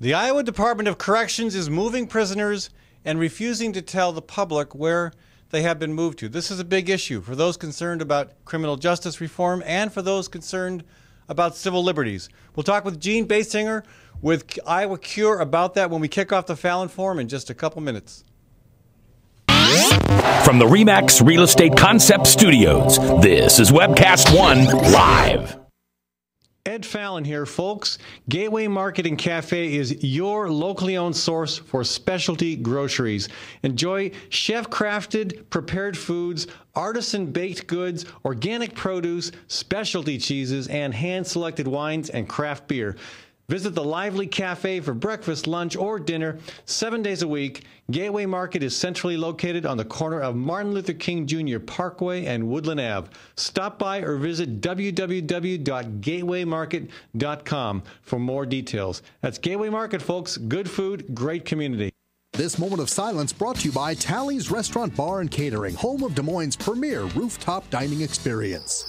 The Iowa Department of Corrections is moving prisoners and refusing to tell the public where they have been moved to. This is a big issue for those concerned about criminal justice reform and for those concerned about civil liberties. We'll talk with Gene Basinger with Iowa Cure about that when we kick off the Fallon Forum in just a couple minutes. From the RE/MAX Real Estate Concept Studios, this is Webcast One Live. Ed Fallon here, folks. Gateway Market and Cafe is your locally owned source for specialty groceries. Enjoy chef-crafted, prepared foods, artisan baked goods, organic produce, specialty cheeses, and hand-selected wines and craft beer. Visit the lively cafe for breakfast, lunch, or dinner 7 days a week. Gateway Market is centrally located on the corner of Martin Luther King Jr. Parkway and Woodland Ave. Stop by or visit www.gatewaymarket.com for more details. That's Gateway Market, folks. Good food, great community. This moment of silence brought to you by Tally's Restaurant Bar and Catering, home of Des Moines' premier rooftop dining experience.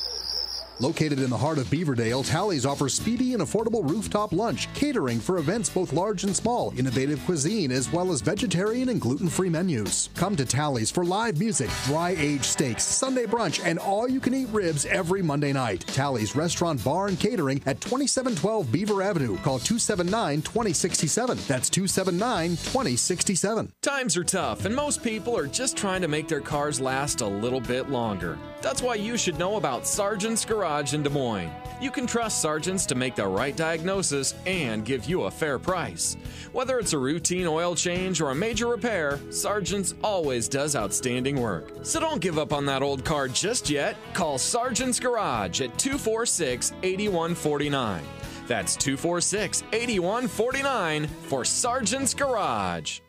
Located in the heart of Beaverdale, Tally's offers speedy and affordable rooftop lunch, catering for events both large and small, innovative cuisine, as well as vegetarian and gluten-free menus. Come to Tally's for live music, dry-aged steaks, Sunday brunch, and all-you-can-eat ribs every Monday night. Tally's Restaurant Bar and Catering at 2712 Beaver Avenue. Call 279-2067. That's 279-2067. Times are tough, and most people are just trying to make their cars last a little bit longer. That's why you should know about Sargent's Garage in Des Moines. You can trust Sargent's to make the right diagnosis and give you a fair price. Whether it's a routine oil change or a major repair, Sargent's always does outstanding work. So don't give up on that old car just yet. Call Sargent's Garage at 246-8149. That's 246-8149 for Sargent's Garage.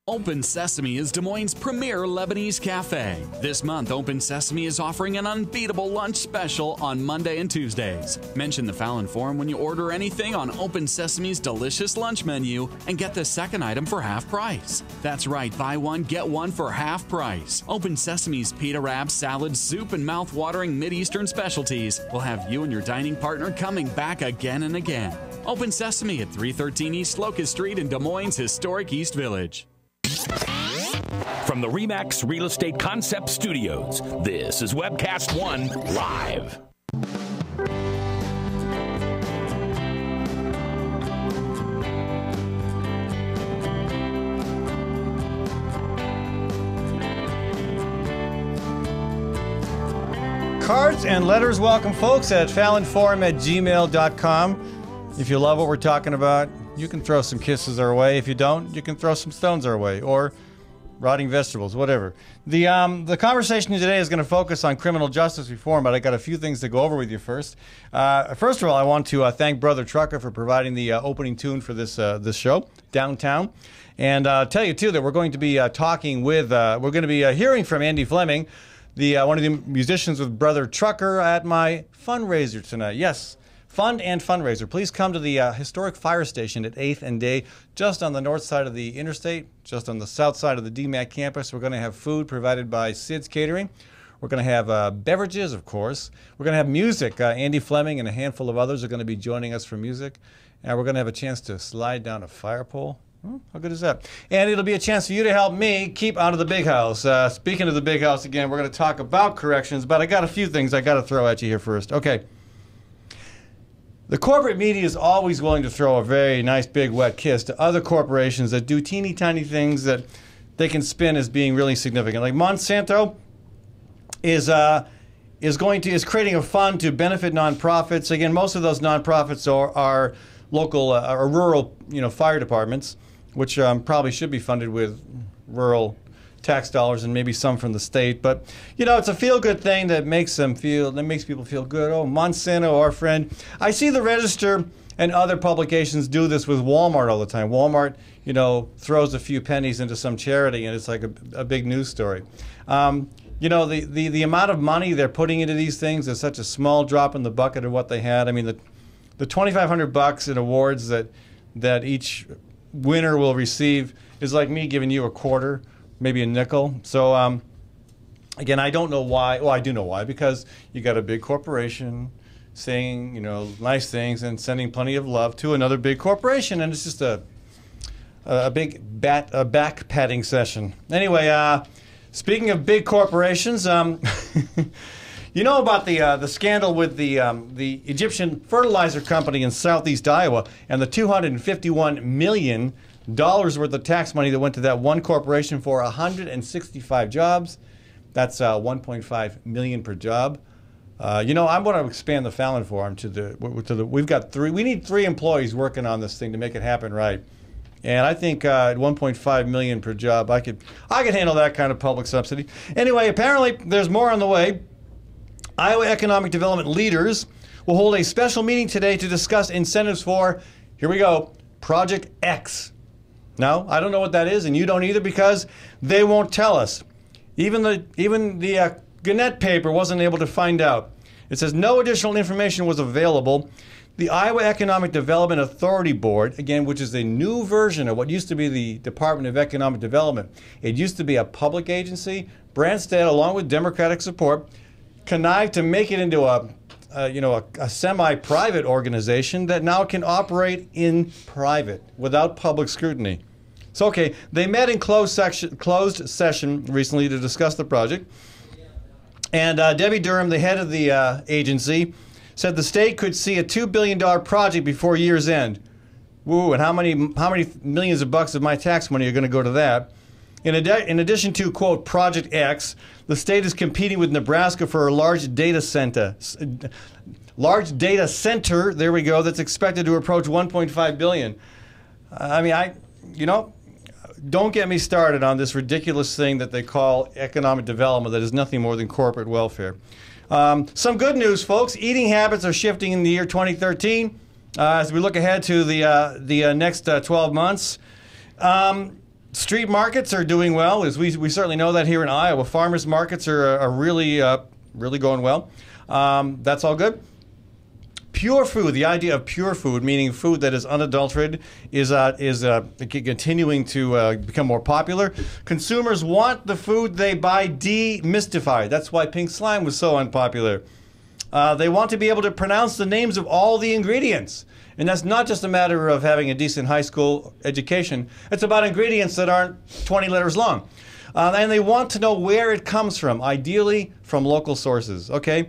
Open Sesame is Des Moines' premier Lebanese cafe. This month, Open Sesame is offering an unbeatable lunch special on Monday and Tuesdays. Mention the Fallon Forum when you order anything on Open Sesame's delicious lunch menu and get the second item for half price. That's right, buy one, get one for half price. Open Sesame's pita wraps, salads, soup, and mouth-watering Mideastern specialties will have you and your dining partner coming back again and again. Open Sesame at 313 East Locust Street in Des Moines' historic East Village. From the RE/MAX Real Estate Concept Studios, this is Webcast One Live. Cards and letters welcome, folks, at fallonforum@gmail.com. If you love what we're talking about, you can throw some kisses our way. If you don't, you can throw some stones our way, or rotting vegetables, whatever. The conversation today is going to focus on criminal justice reform, but I got a few things to go over with you first. First of all, I want to thank Brother Trucker for providing the opening tune for this show, Downtown, and tell you too that we're going to be talking with, we're going to be hearing from Andy Fleming, one of the musicians with Brother Trucker, at my fundraiser tonight. Yes. Fund and fundraiser. Please come to the historic fire station at 8th and Day, just on the north side of the interstate, just on the south side of the DMAC campus. We're going to have food provided by Sid's Catering. We're going to have beverages, of course. We're going to have music. Andy Fleming and a handful of others are going to be joining us for music. And we're going to have a chance to slide down a fire pole. How good is that? And it'll be a chance for you to help me keep out of the big house. Speaking of the big house again, we're going to talk about corrections, but I got a few things I got to throw at you here first. Okay. The corporate media is always willing to throw a very nice big wet kiss to other corporations that do teeny tiny things that they can spin as being really significant. Like Monsanto is creating a fund to benefit nonprofits. Again, most of those nonprofits are local or rural, fire departments, which probably should be funded with rural tax dollars and maybe some from the state. But it's a feel-good thing that makes people feel good. Oh, Monsanto, our friend. I see the Register and other publications do this with Walmart all the time. Walmart, throws a few pennies into some charity, and it's like a big news story. The amount of money they're putting into these things is such a small drop in the bucket of what they had. I mean, the $2,500 in awards that each winner will receive is like me giving you a quarter, maybe a nickel. So again, I don't know why. Well, I do know why, because you got a big corporation saying nice things and sending plenty of love to another big corporation, and it's just a back patting session. Anyway, speaking of big corporations, you know about the scandal with the Egyptian fertilizer company in southeast Iowa and the $251 million worth of tax money that went to that one corporation for 165 jobs. That's 1.5 million per job. You know, I'm going to expand the Fallon Forum to the. We've got we need 3 employees working on this thing to make it happen right. And I think at 1.5 million per job, I could handle that kind of public subsidy. Anyway, apparently there's more on the way. Iowa economic development leaders will hold a special meeting today to discuss incentives for, here we go, Project X. Now, I don't know what that is, and you don't either, because they won't tell us. Even the Gannett paper wasn't able to find out. It says no additional information was available. The Iowa Economic Development Authority Board, again, which is a new version of what used to be the Department of Economic Development. It used to be a public agency. Branstad, along with Democratic support, connived to make it into a semi-private organization that now can operate in private without public scrutiny. So, okay, they met in closed session recently to discuss the project. And Debbie Durham, the head of the agency, said the state could see a $2 billion project before year's end. Woo, and how many millions of bucks of my tax money are going to go to that? In addition to, quote, Project X, the state is competing with Nebraska for a large data center. There we go, that's expected to approach $1.5 billion. I mean, don't get me started on this ridiculous thing that they call economic development that is nothing more than corporate welfare. Some good news, folks. Eating habits are shifting in the year 2013 as we look ahead to the next 12 months. Street markets are doing well, as we certainly know that here in Iowa. Farmers markets are really going well. That's all good. Pure food, the idea of pure food, meaning food that is unadulterated, is continuing to become more popular. Consumers want the food they buy demystified. That's why pink slime was so unpopular. They want to be able to pronounce the names of all the ingredients. And that's not just a matter of having a decent high school education. It's about ingredients that aren't 20 letters long. And they want to know where it comes from, ideally from local sources. Okay?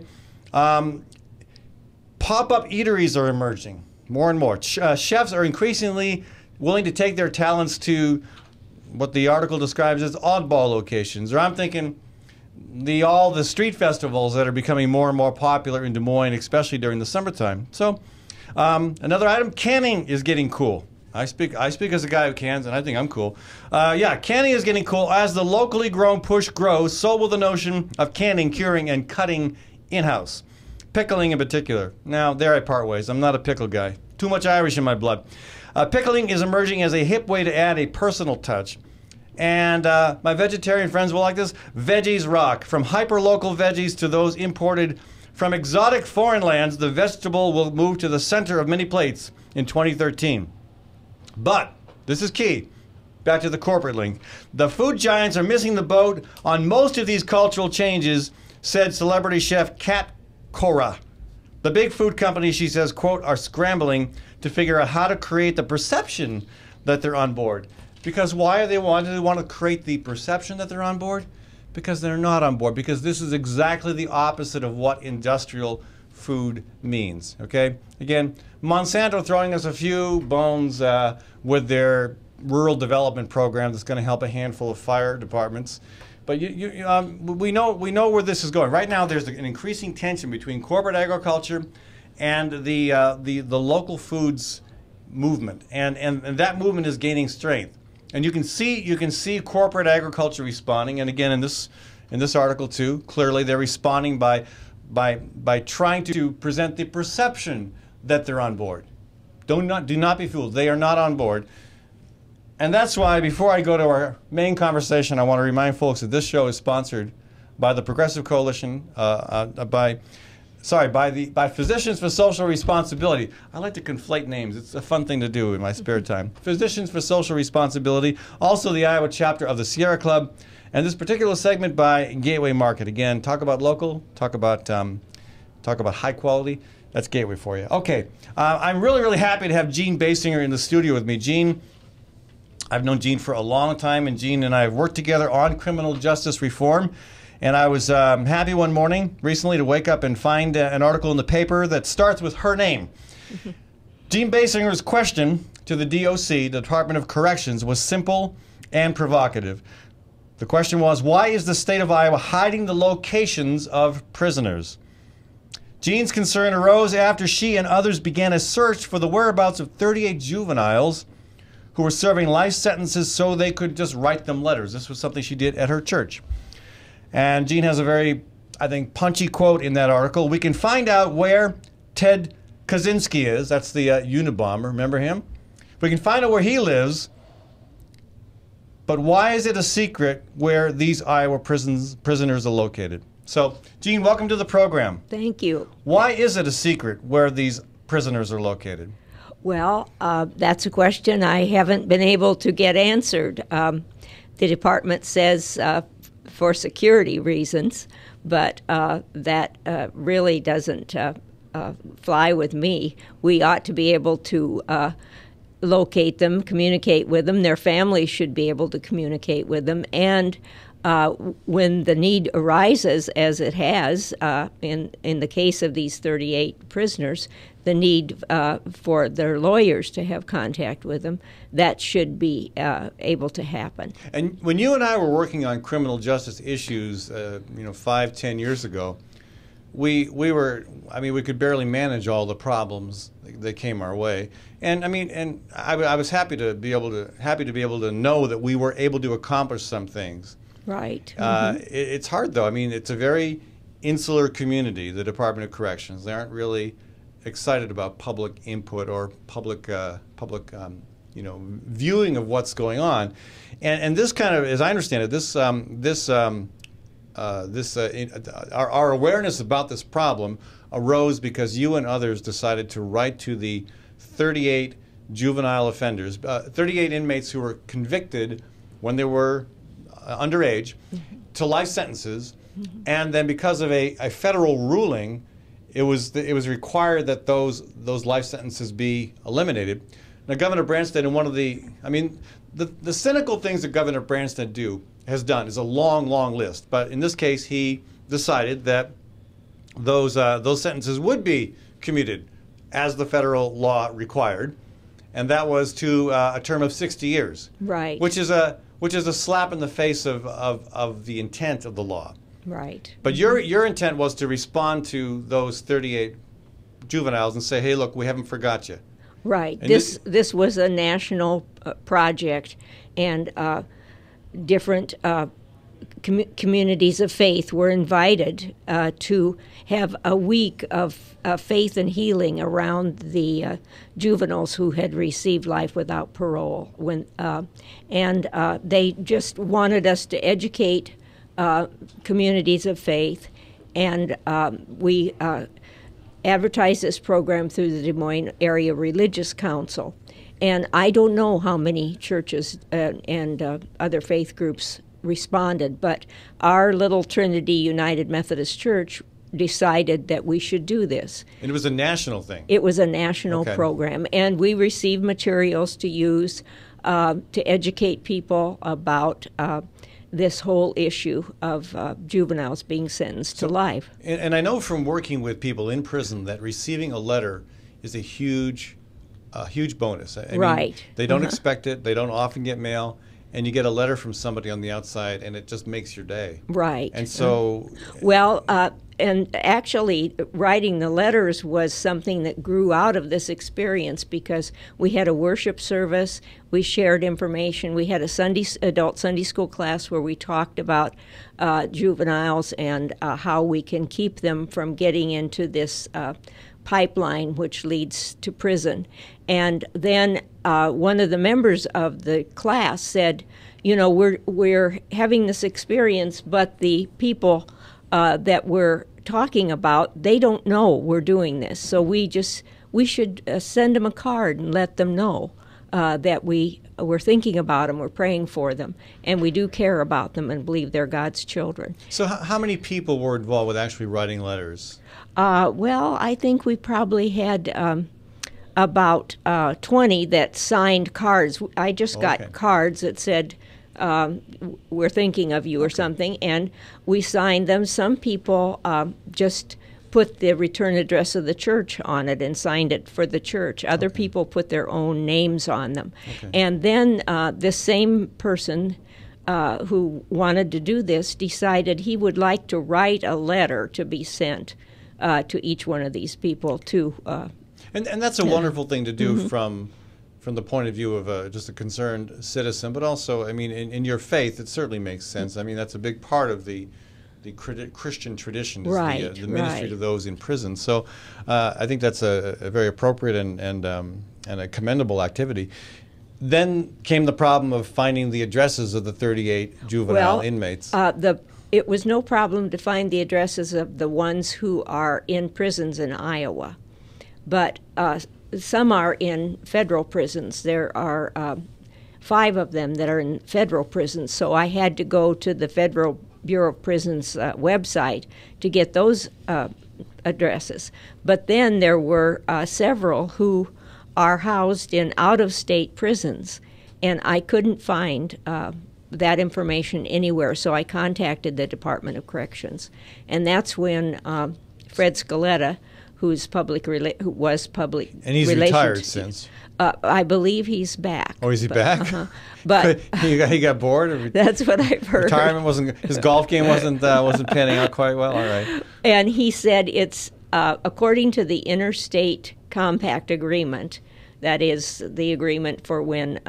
Pop-up eateries are emerging more and more. Chefs are increasingly willing to take their talents to what the article describes as oddball locations. Or I'm thinking all the street festivals that are becoming more and more popular in Des Moines, especially during the summertime. So another item, canning is getting cool. I speak as a guy who cans, and I think I'm cool. Yeah, canning is getting cool. As the locally grown push grows, so will the notion of canning, curing, and cutting in-house. Pickling in particular. Now, there I part ways. I'm not a pickle guy. Too much Irish in my blood. Pickling is emerging as a hip way to add a personal touch. And my vegetarian friends will like this. Veggies rock. From hyper-local veggies to those imported from exotic foreign lands, the vegetable will move to the center of many plates in 2013. But, this is key. Back to the corporate link. The food giants are missing the boat on most of these cultural changes, said celebrity chef Kat Cora. The big food companies, she says, quote, are scrambling to figure out how to create the perception that they're on board. Because why do they want to create the perception that they're on board? Because they're not on board. Because this is exactly the opposite of what industrial food means. Okay? Again, Monsanto throwing us a few bones with their rural development program that's going to help a handful of fire departments. But we know where this is going. Right now, there's an increasing tension between corporate agriculture and the local foods movement, and that movement is gaining strength. And you can see corporate agriculture responding. And again, in this article too, clearly they're responding by trying to present the perception that they're on board. Do not be fooled. They are not on board. And that's why, before I go to our main conversation, I want to remind folks that this show is sponsored by the Progressive Coalition, by Physicians for Social Responsibility. I like to conflate names. It's a fun thing to do in my spare time. Physicians for Social Responsibility, also the Iowa chapter of the Sierra Club, and this particular segment by Gateway Market. Again, talk about local, talk about high quality. That's Gateway for you. Okay, I'm really happy to have Gene Basinger in the studio with me. Gene, I've known Jean for a long time, and Jean and I have worked together on criminal justice reform. And I was happy one morning recently to wake up and find an article in the paper that starts with her name. Jean Basinger's question to the DOC, the Department of Corrections, was simple and provocative. The question was, why is the state of Iowa hiding the locations of prisoners? Jean's concern arose after she and others began a search for the whereabouts of 38 juveniles who were serving life sentences so they could just write them letters. This was something she did at her church. And Jean has a very, I think, punchy quote in that article. We can find out where Ted Kaczynski is. That's the Unabomber. Remember him? We can find out where he lives. But why is it a secret where these Iowa prisoners are located? So, Jean, welcome to the program. Thank you. Why is it a secret where these prisoners are located? Well, that's a question I haven't been able to get answered. The department says for security reasons, but that really doesn't fly with me. We ought to be able to locate them, communicate with them. Their families should be able to communicate with them. And when the need arises, as it has in the case of these 38 prisoners, the need for their lawyers to have contact with them, that should be able to happen. And when you and I were working on criminal justice issues, 5-10 years ago, we could barely manage all the problems that came our way. And I was happy to be able to know that we were able to accomplish some things. Right. It's hard though. I mean, it's a very insular community, the Department of Corrections. They aren't really excited about public input or public viewing of what's going on. And this kind of, as I understand it, our awareness about this problem arose because you and others decided to write to the 38 juvenile offenders, 38 inmates who were convicted when they were underage to life sentences, and then because of a federal ruling, it was required that those life sentences be eliminated. Now, Governor Branstad, in one of the cynical things that Governor Branstad has done is a long, long list. But in this case, he decided that those sentences would be commuted as the federal law required, and that was to a term of 60 years. Right. Which is a slap in the face of the intent of the law. Right. But your intent was to respond to those 38 juveniles and say, hey, look, we haven't forgot you. Right. And this was a national project, and different communities of faith were invited to have a week of faith and healing around the juveniles who had received life without parole. And they just wanted us to educate communities of faith, and we advertised this program through the Des Moines Area Religious Council. And I don't know how many churches and other faith groups responded, but our little Trinity United Methodist Church decided that we should do this. And it was a national thing? It was a national program, and we received materials to use to educate people about this whole issue of juveniles being sentenced to life. And I know from working with people in prison that receiving a letter is a huge bonus. I mean, they don't expect it. They don't often get mail. And you get a letter from somebody on the outside, and it just makes your day. Right. And so... And actually, writing the letters was something that grew out of this experience, because we had a worship service, we shared information, we had a adult Sunday school class where we talked about juveniles and how we can keep them from getting into this pipeline which leads to prison. And then one of the members of the class said, we're having this experience, but the people that we're talking about, they don't know we're doing this. So we should send them a card and let them know that we're thinking about them, we're praying for them, and we do care about them and believe they're God's children. So how many people were involved with actually writing letters? Well, I think we probably had about 20 that signed cards. I just got Okay. cards that said, we're thinking of you or something, and we signed them. Some people just put the return address of the church on it and signed it for the church. Other people put their own names on them. And then this same person who wanted to do this decided he would like to write a letter to be sent to each one of these people to And that's a wonderful thing to do from the point of view of just a concerned citizen, but also, I mean, in your faith, it certainly makes sense. I mean, that's a big part of the Christian tradition, is Right, the ministry right. to those in prison. So I think that's a very appropriate and a commendable activity. Then came the problem of finding the addresses of the 38 juvenile inmates. It was no problem to find the addresses of the ones who are in prisons in Iowa, but some are in federal prisons. There are 5 of them that are in federal prisons, so I had to go to the Federal Bureau of Prisons website to get those addresses. But then there were several who are housed in out-of-state prisons, and I couldn't find that information anywhere, so I contacted the Department of Corrections. And that's when Fred Scaletta, who was public And he's relations, retired since. I believe he's back. Oh, is he back? But he got bored? Or that's what I've heard. retirement wasn't, his golf game wasn't panning out quite well? All right. And he said it's according to the Interstate Compact Agreement, that is the agreement for when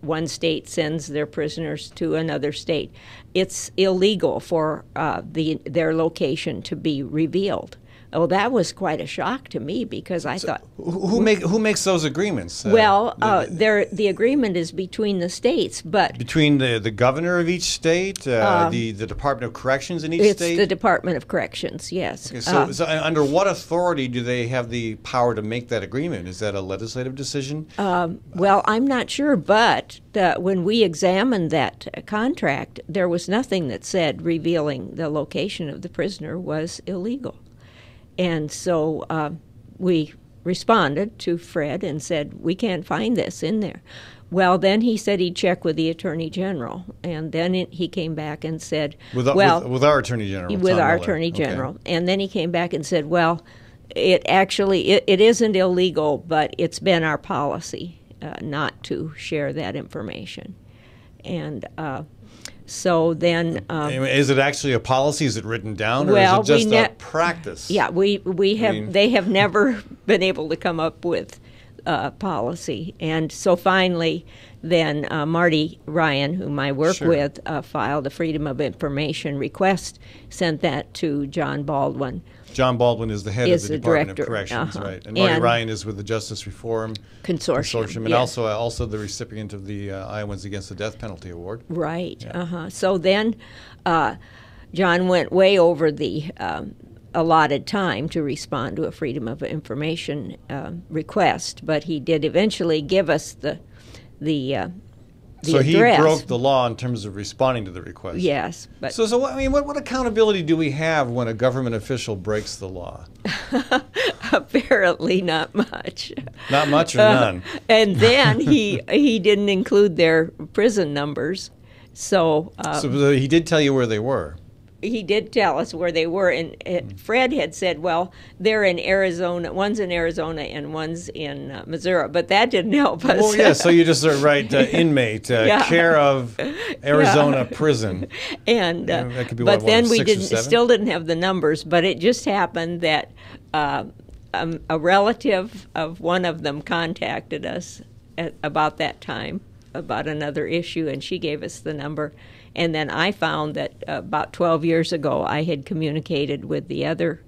one state sends their prisoners to another state, it's illegal for their location to be revealed. Oh, that was quite a shock to me because I thought, Who makes those agreements? the agreement is between the states, but Between the governor of each state, the Department of Corrections in each it's state? the Department of Corrections, yes. Okay, so under what authority do they have the power to make that agreement? Is that a legislative decision? Well, I'm not sure, but when we examined that contract, there was nothing that said revealing the location of the prisoner was illegal. And so we responded to Fred and said, we can't find this in there. Well, then he said he'd check with the Attorney General, and then he came back and said, With our Attorney General, with Tom our Miller. Attorney Okay. General. And then he came back and said, well, it isn't illegal, but it's been our policy not to share that information. And so then... is it actually a policy? Is it written down, or well, is it just a practice? Yeah, they have never been able to come up with policy. And so finally, then Marty Ryan, whom I work Sure. with, filed a Freedom of Information request, sent that to John Baldwin. John Baldwin is the head Is of the the Department director. of Corrections, Uh-huh. right? And Marty And- Ryan is with the Justice Reform Consortium, and yes. also the recipient of the Iowans Against the Death Penalty Award. Right. So then John went way over the allotted time to respond to a Freedom of Information request, but he did eventually give us the So he address. broke the law in terms of responding to the request. Yes, but So I mean, what accountability do we have when a government official breaks the law? apparently not much. Not much or none. And then he didn't include their prison numbers, so So he did tell you where they were. he did tell us where they were, and Fred had said, well, they're in Arizona, one's in Arizona and one's in Missouri, but that didn't help us. Well, yeah, so you just write inmate, care of Arizona prison. And that could be but what, then we 6 or 7? still didn't have the numbers, but it just happened that a relative of one of them contacted us at about that time about another issue, and she gave us the number. And then I found that about 12 years ago I had communicated with the other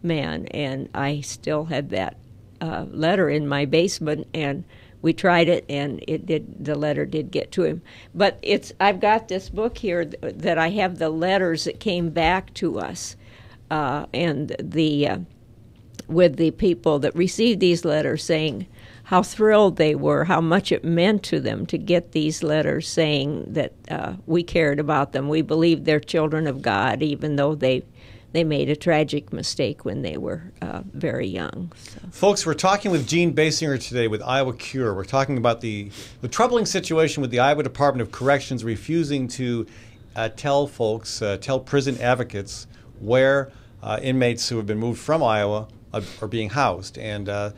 man, and I still had that letter in my basement, and we tried it, and the letter did get to him. But I've got this book here that I have the letters that came back to us, and with the people that received these letters saying how thrilled they were, how much it meant to them to get these letters saying that we cared about them. We believed they're children of God, even though they they made a tragic mistake when they were very young. So. Folks, we're talking with Gene Basinger today with Iowa Cure. We're talking about the troubling situation with the Iowa Department of Corrections refusing to tell prison advocates where inmates who have been moved from Iowa are being housed. And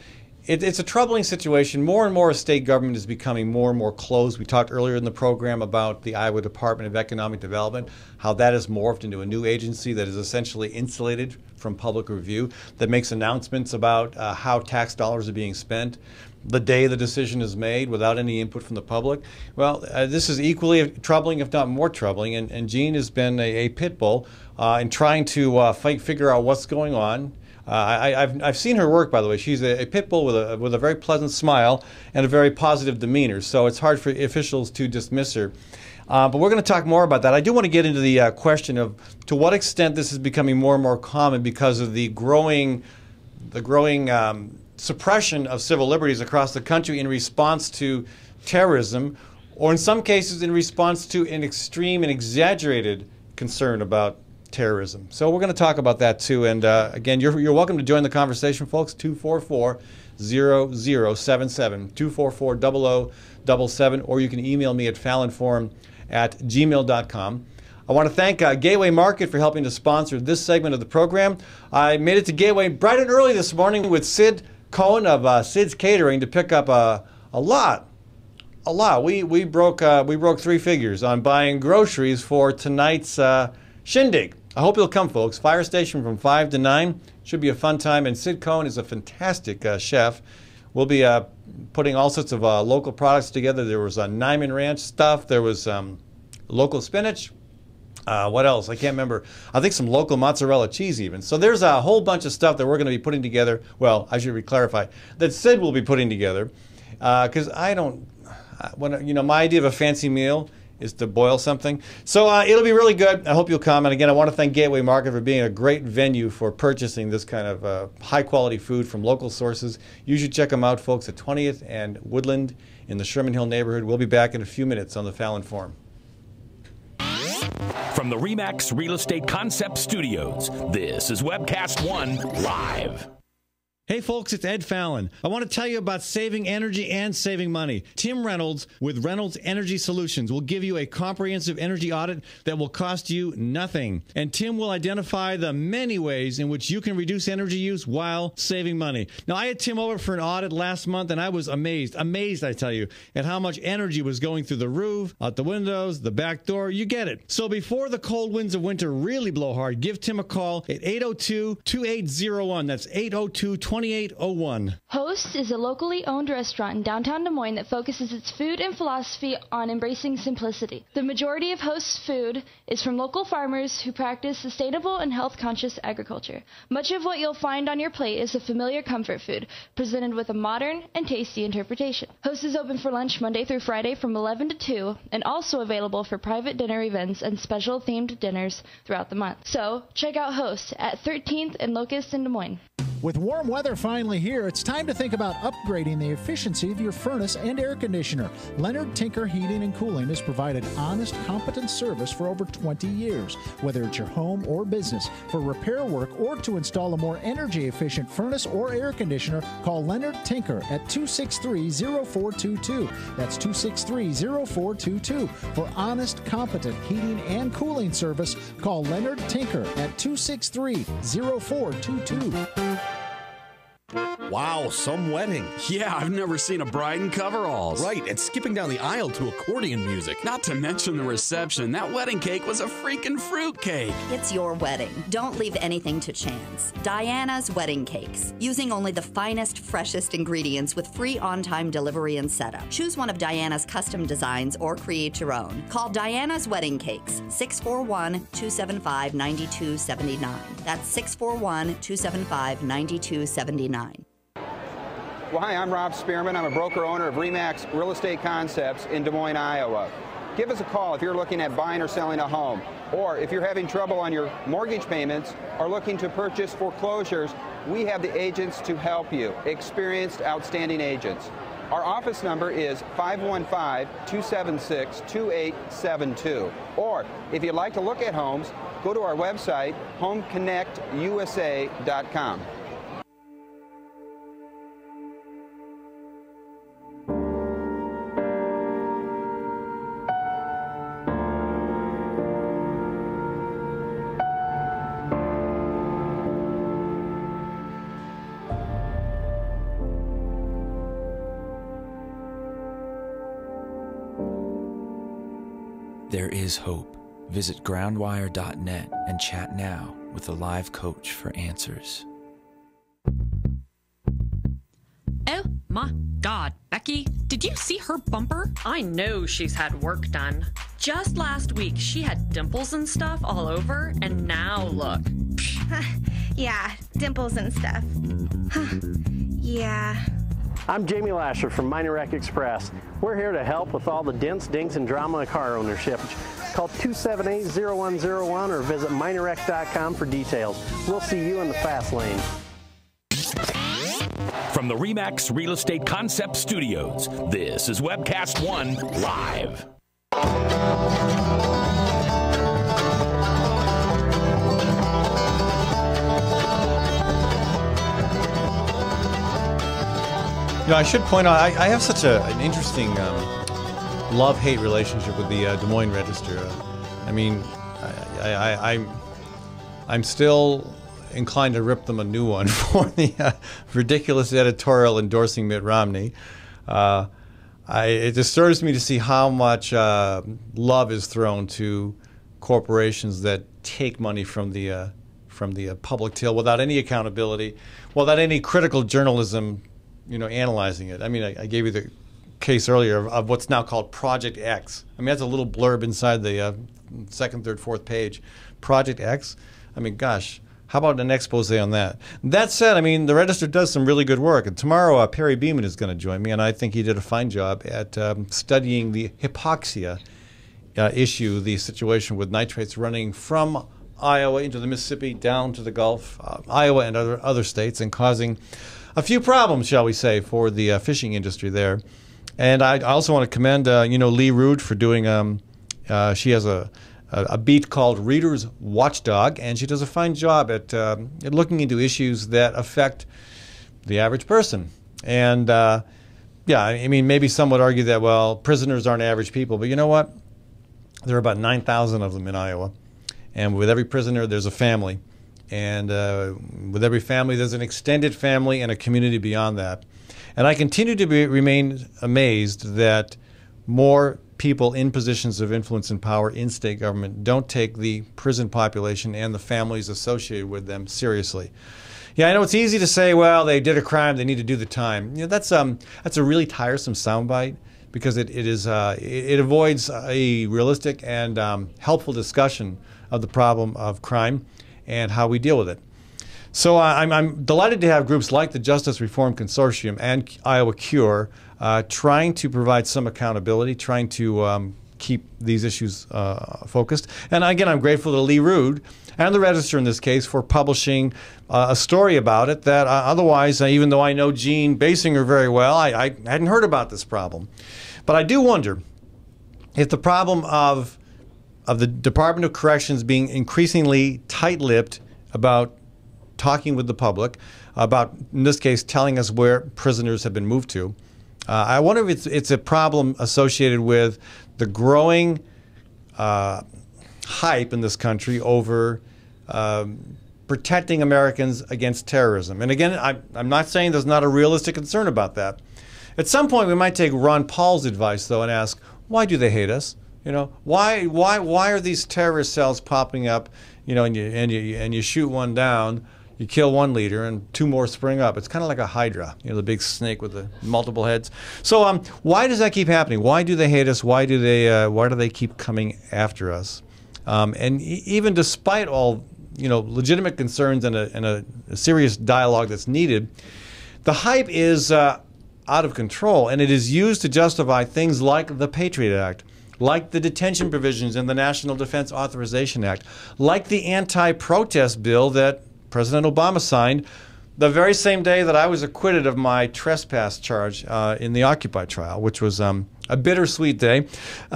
it's a troubling situation. More and more state government is becoming more and more closed. We talked earlier in the program about the Iowa Department of Economic Development, how that has morphed into a new agency that is essentially insulated from public review, that makes announcements about how tax dollars are being spent the day the decision is made without any input from the public. Well, this is equally troubling, if not more troubling, and Jean has been a pit bull in trying to figure out what's going on. I've seen her work, by the way. She's a pit bull with a very pleasant smile and a very positive demeanor, so it's hard for officials to dismiss her. But we're going to talk more about that. I do want to get into the question of to what extent this is becoming more and more common because of the growing suppression of civil liberties across the country in response to terrorism, or in some cases in response to an extreme and exaggerated concern about terrorism. So we're going to talk about that too. And again, you're welcome to join the conversation, folks. 244-0077, 244-0077, or you can email me at fallonforum@gmail.com. I want to thank Gateway Market for helping to sponsor this segment of the program. I made it to Gateway bright and early this morning with Sid Cohen of Sid's Catering to pick up a lot. We broke 3 figures on buying groceries for tonight's shindig. I hope you'll come, folks. Fire Station from 5 to 9. Should be a fun time. And Sid Cohen is a fantastic chef. We'll be putting all sorts of local products together. There was Nyman Ranch stuff. There was local spinach. What else? I can't remember. I think some local mozzarella cheese even. So there's a whole bunch of stuff that we're going to be putting together. Well, I should clarify that Sid will be putting together because I don't. My idea of a fancy meal is to boil something. So it'll be really good. I hope you'll come. And again, I want to thank Gateway Market for being a great venue for purchasing this kind of high-quality food from local sources. You should check them out, folks, at 20th and Woodland in the Sherman Hill neighborhood. We'll be back in a few minutes on the Fallon Forum. From the RE/MAX Real Estate Concept Studios, this is Webcast One Live. Hey folks, it's Ed Fallon. I want to tell you about saving energy and saving money. Tim Reynolds with Reynolds Energy Solutions will give you a comprehensive energy audit that will cost you nothing. And Tim will identify the many ways in which you can reduce energy use while saving money. Now, I had Tim over for an audit last month, and I was amazed, I tell you, at how much energy was going through the roof, out the windows, the back door. You get it. So before the cold winds of winter really blow hard, give Tim a call at 802-2801. That's 802-2801. Host is a locally owned restaurant in downtown Des Moines that focuses its food and philosophy on embracing simplicity. The majority of Host's food is from local farmers who practice sustainable and health-conscious agriculture. Much of what you'll find on your plate is a familiar comfort food, presented with a modern and tasty interpretation. Host is open for lunch Monday through Friday from 11 to 2, and also available for private dinner events and special themed dinners throughout the month. So, check out Host at 13th and Locust in Des Moines. With warm weather finally here, it's time to think about upgrading the efficiency of your furnace and air conditioner. Leonard Tinker Heating and Cooling has provided honest, competent service for over 20 years. Whether it's your home or business, for repair work or to install a more energy-efficient furnace or air conditioner, call Leonard Tinker at 263-0422. That's 263-0422. For honest, competent heating and cooling service, call Leonard Tinker at 263-0422. Wow, some wedding. Yeah, I've never seen a bride in coveralls. Right, and skipping down the aisle to accordion music. Not to mention the reception. That wedding cake was a freaking fruit cake. It's your wedding. Don't leave anything to chance. Diana's Wedding Cakes. Using only the finest, freshest ingredients with free on-time delivery and setup. Choose one of Diana's custom designs or create your own. Call Diana's Wedding Cakes, 641-275-9279. That's 641-275-9279. Well, hi, I'm Rob Spearman. I'm a broker-owner of RE/MAX Real Estate Concepts in Des Moines, Iowa. Give us a call if you're looking at buying or selling a home, or if you're having trouble on your mortgage payments or looking to purchase foreclosures. We have the agents to help you, experienced, outstanding agents. Our office number is 515-276-2872. Or if you'd like to look at homes, go to our website, homeconnectusa.com. There is hope. Visit groundwire.net and chat now with a live coach for answers. Oh my God, Becky, did you see her bumper? I know she's had work done. Just last week, she had dimples and stuff all over, and now look. Yeah, dimples and stuff. Yeah. I'm Jamie Lasher from Minor Wreck Express. We're here to help with all the dents, dings, and drama of car ownership. Call 278-0101 or visit minorwreck.com for details. We'll see you in the fast lane. From the RE/MAX Real Estate Concept Studios, this is Webcast One Live. You know, I should point out, I have such an interesting love-hate relationship with the Des Moines Register. I mean, I'm still inclined to rip them a new one for the ridiculous editorial endorsing Mitt Romney. It disturbs me to see how much love is thrown to corporations that take money from the public till without any accountability, without any critical journalism, you know, analyzing it. I mean, I gave you the case earlier of what's now called Project X. I mean, that's a little blurb inside the second, third, fourth page. Project X. I mean, gosh, how about an expose on that? That said, I mean, the Register does some really good work. And tomorrow, Perry Beeman is going to join me, and I think he did a fine job at studying the hypoxia issue, the situation with nitrates running from Iowa into the Mississippi, down to the Gulf, Iowa and other states, and causing a few problems, shall we say, for the fishing industry there. And I also want to commend, you know, Lee Rood for doing, she has a beat called Reader's Watchdog, and she does a fine job at looking into issues that affect the average person. And, yeah, I mean, maybe some would argue that, well, prisoners aren't average people, but you know what? There are about 9,000 of them in Iowa, and with every prisoner, there's a family. And with every family, there's an extended family and a community beyond that. And I continue to remain amazed that more people in positions of influence and power in state government don't take the prison population and the families associated with them seriously. Yeah, I know it's easy to say, well, they did a crime, they need to do the time. You know, that's a really tiresome soundbite because it avoids a realistic and helpful discussion of the problem of crime and how we deal with it. So I'm delighted to have groups like the Justice Reform Consortium and Iowa Cure trying to provide some accountability, trying to keep these issues focused. And again, I'm grateful to Lee Rood and the Register in this case for publishing a story about it that otherwise, even though I know Gene Basinger very well, I hadn't heard about this problem. But I do wonder if the problem of the Department of Corrections being increasingly tight-lipped about talking with the public, about, in this case, telling us where prisoners have been moved to. I wonder if it's a problem associated with the growing hype in this country over protecting Americans against terrorism. And again, I'm not saying there's not a realistic concern about that. At some point, we might take Ron Paul's advice, though, and ask, why do they hate us? You know, why are these terrorist cells popping up? You know, and you shoot one down, you kill one leader, and two more spring up. It's kind of like a hydra, you know, the big snake with the multiple heads. So, why does that keep happening? Why do they hate us? Why do they keep coming after us? And even despite all, you know, legitimate concerns and a serious dialogue that's needed, the hype is out of control, and it is used to justify things like the Patriot Act, like the detention provisions in the National Defense Authorization Act, like the anti-protest bill that President Obama signed the very same day that I was acquitted of my trespass charge in the Occupy trial, which was A bittersweet day.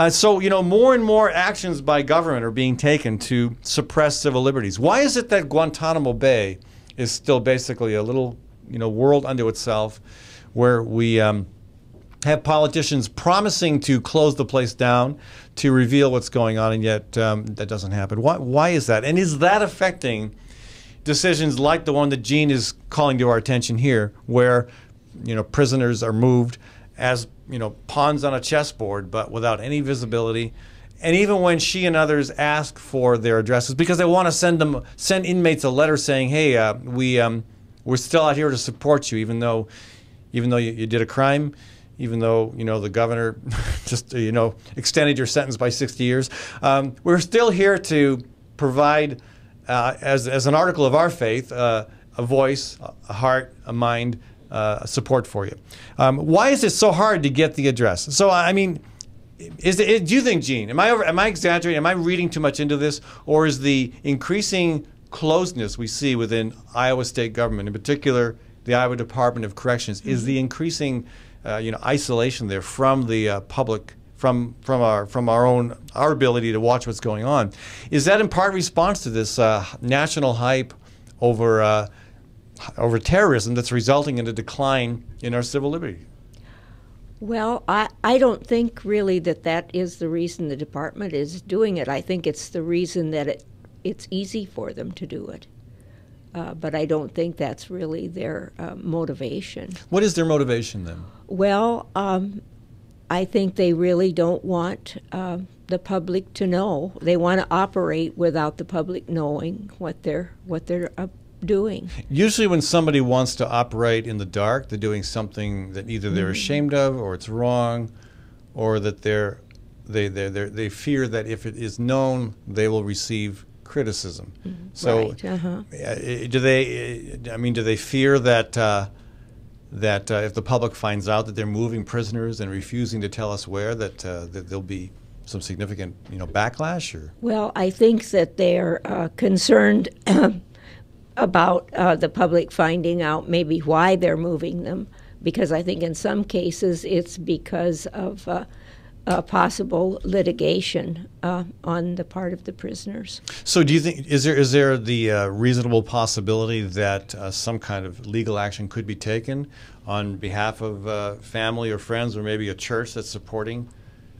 So, more and more actions by government are being taken to suppress civil liberties. Why is it that Guantanamo Bay is still basically a little, world unto itself, where we have politicians promising to close the place down, to reveal what's going on, and yet that doesn't happen? Why is that? And is that affecting decisions like the one that Gene is calling to our attention here, where, prisoners are moved as pawns on a chessboard, but without any visibility? And even when she and others ask for their addresses, because they want to send inmates a letter saying, "Hey, we're still out here to support you, even though you did a crime, even though the governor just extended your sentence by 60 years. We're still here to provide, as an article of our faith, a voice, a heart, a mind." Support for you. Why is it so hard to get the address? So, do you think, Gene, am I exaggerating? Am I reading too much into this? Or is the increasing closeness we see within Iowa state government, in particular the Iowa Department of Corrections, is the increasing isolation there from the public, from our ability to watch what's going on? Is that in part response to this national hype over terrorism that's resulting in a decline in our civil liberty? Well, I don't think really that is the reason the department is doing it. I think it's the reason that it's easy for them to do it. But I don't think that's really their motivation. What is their motivation then? Well, I think they really don't want the public to know. They want to operate without the public knowing what they're doing. Usually when somebody wants to operate in the dark, they're doing something that either they're ashamed of, or it's wrong, or that they fear that if it is known, they will receive criticism. So, do they fear that if the public finds out that they're moving prisoners and refusing to tell us where, that there'll be some significant backlash? Or? Well, I think that they're concerned about the public finding out maybe why they're moving them, because I think in some cases it's because of possible litigation on the part of the prisoners. So do you think, is there the reasonable possibility that some kind of legal action could be taken on behalf of family or friends, or maybe a church that's supporting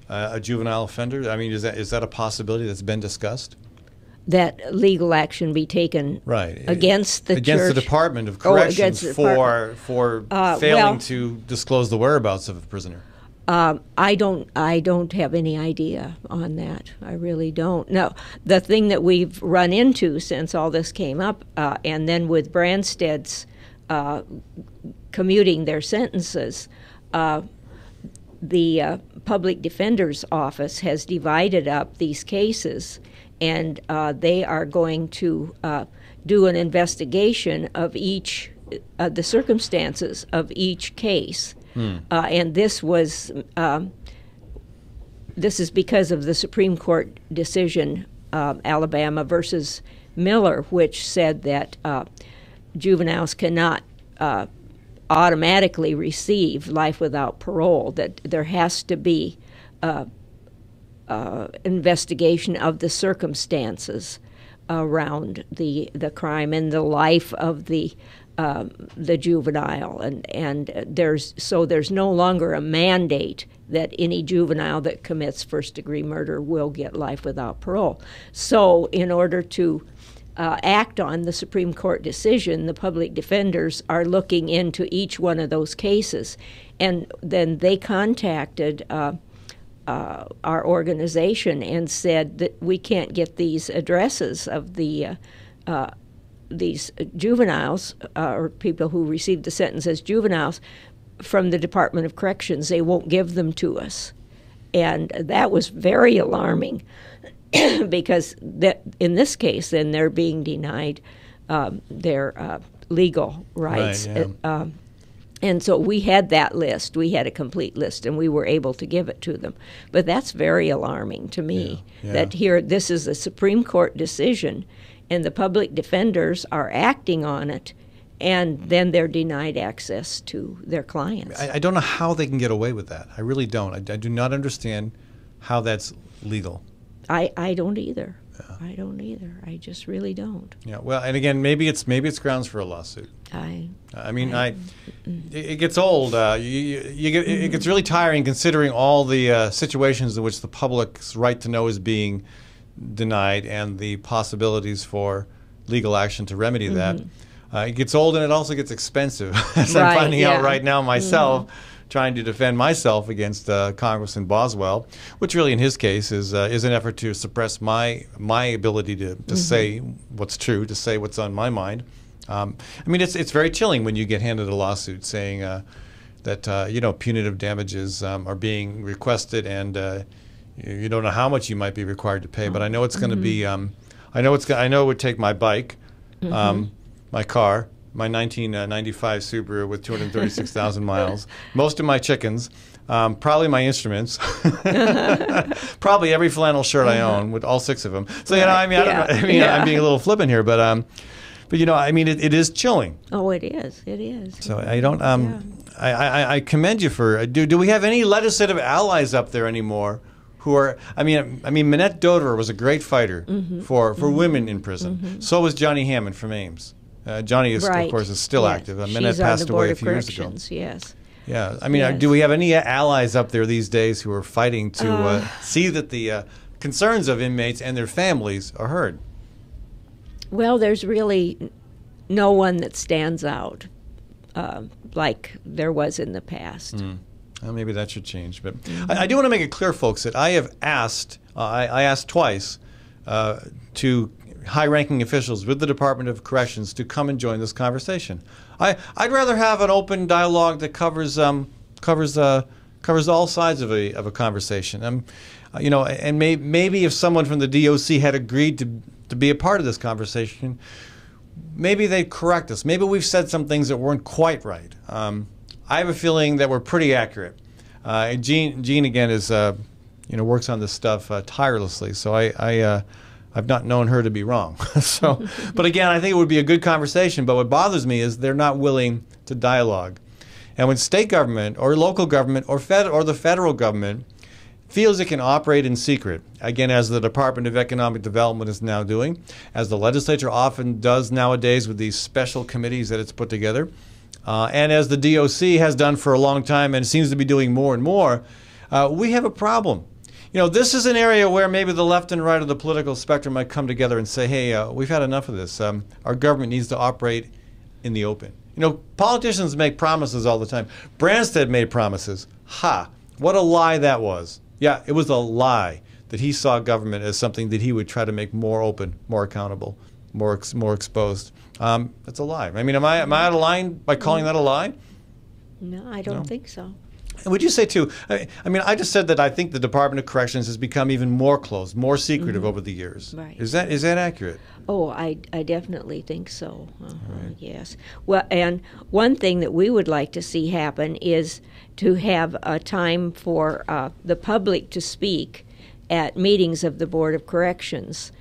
a juvenile offender? I mean, is that a possibility that's been discussed? That legal action be taken against the church? The Department of Corrections for failing to disclose the whereabouts of a prisoner. I don't have any idea on that. I really don't. No, the thing that we've run into since all this came up, and then with Branstad's commuting their sentences, the Public Defender's Office has divided up these cases, and they are going to do an investigation of each, the circumstances of each case. And this is because of the Supreme Court decision, Alabama versus Miller, which said that juveniles cannot automatically receive life without parole, that there has to be investigation of the circumstances around the crime and the life of the juvenile, and there's no longer a mandate that any juvenile that commits first-degree murder will get life without parole. So in order to act on the Supreme Court decision, the public defenders are looking into each one of those cases, and then they contacted our organization and said that we can't get these addresses of these juveniles or people who received the sentence as juveniles from the Department of Corrections. They won't give them to us. And that was very alarming because in this case, then they're being denied their legal rights. Right, yeah. And so we had that list. We had a complete list, and we were able to give it to them. But that's very alarming to me, that here this is a Supreme Court decision, and the public defenders are acting on it, and then they're denied access to their clients. I don't know how they can get away with that. I really don't. I do not understand how that's legal. I don't either. I don't either. I just really don't. Yeah. Well, and again, maybe it's grounds for a lawsuit. It gets old. It gets really tiring considering all the situations in which the public's right to know is being denied and the possibilities for legal action to remedy that. It gets old and it also gets expensive, as I'm finding out right now myself, trying to defend myself against Congressman Boswell, which really in his case is an effort to suppress my ability to say what's true, to say what's on my mind. I mean, it's very chilling when you get handed a lawsuit saying that punitive damages are being requested and you don't know how much you might be required to pay. But I know it's going to be. I know it would take my bike, my car, my 1995 Subaru with 236,000 miles, most of my chickens, probably my instruments, probably every flannel shirt I own, with all 6 of them. So I don't know. I'm being a little flippant here, but it is chilling. Oh, it is. It is. So I don't. I commend you for. Do we have any legislative allies up there anymore? Who are? I mean, Minette Doderer was a great fighter for women in prison. So was Johnny Hammond from Ames. Johnny is, of course, is still active. Minette passed away a few years ago. Yes. Yeah. I mean, do we have any allies up there these days who are fighting to see that the concerns of inmates and their families are heard? Well, there's really no one that stands out like there was in the past. Well, maybe that should change. But I do want to make it clear, folks, that I have asked, I asked twice to high-ranking officials with the Department of Corrections to come and join this conversation. I'd rather have an open dialogue that covers all sides of a conversation. And maybe if someone from the DOC had agreed to be a part of this conversation, maybe they'd correct us. Maybe we've said some things that weren't quite right. I have a feeling that we're pretty accurate. Jean again is works on this stuff tirelessly. So I've not known her to be wrong. But again, I think it would be a good conversation. But what bothers me is they're not willing to dialogue. And when state government or local government or the federal government feels it can operate in secret, again, as the Department of Economic Development is now doing, as the legislature often does nowadays with these special committees that it's put together, and as the DOC has done for a long time and seems to be doing more and more, we have a problem. This is an area where maybe the left and right of the political spectrum might come together and say, hey, we've had enough of this. Our government needs to operate in the open. Politicians make promises all the time. Branstad made promises. What a lie that was. Yeah, it was a lie that he saw government as something that he would try to make more open, more accountable, more exposed. That's a lie. I mean, am I out of line by calling that a lie? No, I don't think so. And would you say, too, I just said that I think the Department of Corrections has become even more closed, more secretive over the years. Right. Is that accurate? Oh, I definitely think so. Right. Yes. Well, and one thing that we would like to see happen is to have a time for the public to speak at meetings of the Board of Corrections.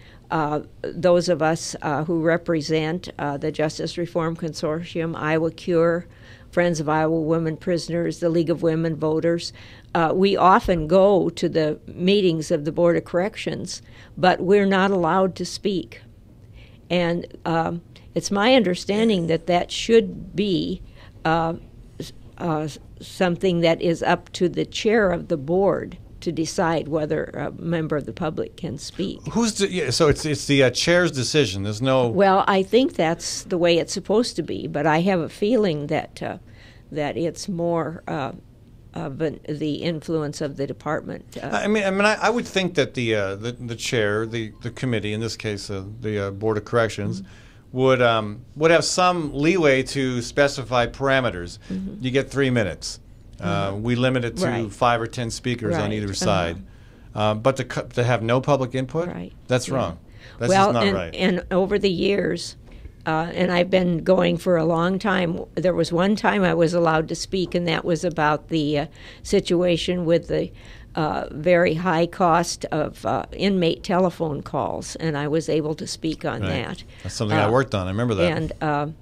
Those of us who represent the Justice Reform Consortium, Iowa Cure, Friends of Iowa Women Prisoners, the League of Women Voters. We often go to the meetings of the Board of Corrections, but we're not allowed to speak. And it's my understanding that should be something that is up to the chair of the board to decide whether a member of the public can speak. So it's the chair's decision. There's no. Well, I think that's the way it's supposed to be, but I have a feeling that it's more of the influence of the department. I would think that the chair, the committee, in this case the Board of Corrections, would have some leeway to specify parameters. You get 3 minutes. We limit it to 5 or 10 speakers on either side. But to have no public input, that's wrong. That's just not right. And over the years, and I've been going for a long time, there was one time I was allowed to speak, and that was about the situation with the very high cost of inmate telephone calls, and I was able to speak on that. That's something I worked on. I remember that. And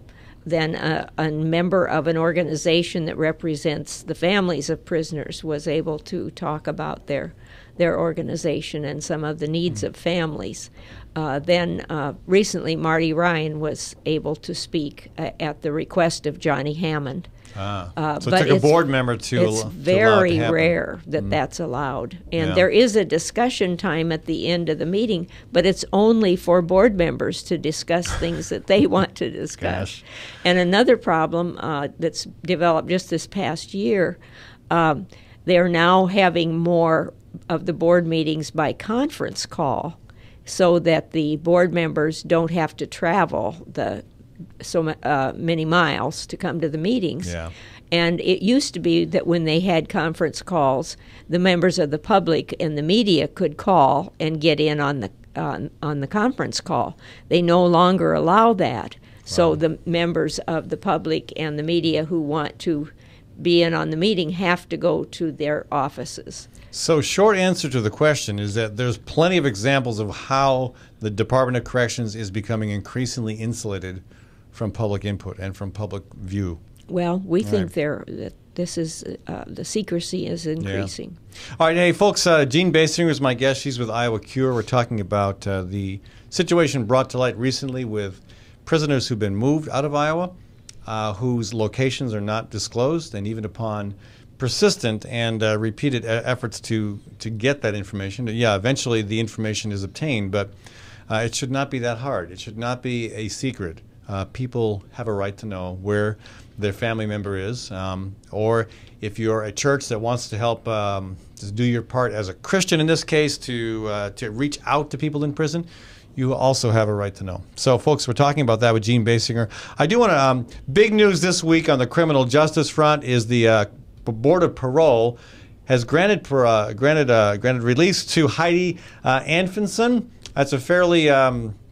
then a member of an organization that represents the families of prisoners was able to talk about their organization and some of the needs of families. Then recently, Marty Ryan was able to speak at the request of Johnny Hammond. So it took a board member to It's allow it very to happen. rare that that's allowed. And Yeah. there is a discussion time at the end of the meeting, but it's only for board members to discuss things that they want to discuss. Gosh. And another problem that's developed just this past year, they're now having more of the board meetings by conference call, so that the board members don't have to travel many miles to come to the meetings. Yeah. And it used to be that when they had conference calls, the members of the public and the media could call and get in on the conference call. They no longer allow that. So the members of the public and the media who want to be in on the meeting have to go to their offices. So short answer to the question is that there's plenty of examples of how the Department of Corrections is becoming increasingly insulated from public input and from public view. Well, we think that this is the secrecy is increasing. Yeah. All right, hey folks, Jean Basinger is my guest. She's with Iowa Cure. We're talking about the situation brought to light recently with prisoners who've been moved out of Iowa, whose locations are not disclosed, and even upon persistent and repeated efforts to get that information, eventually the information is obtained, but it should not be that hard. It should not be a secret. People have a right to know where their family member is, or if you're a church that wants to help to do your part as a Christian in this case to reach out to people in prison, you also have a right to know. So, folks, we're talking about that with Jean Basinger. I do want to big news this week on the criminal justice front is the Board of Parole has granted release to Heidi Anfinson. That's a fairly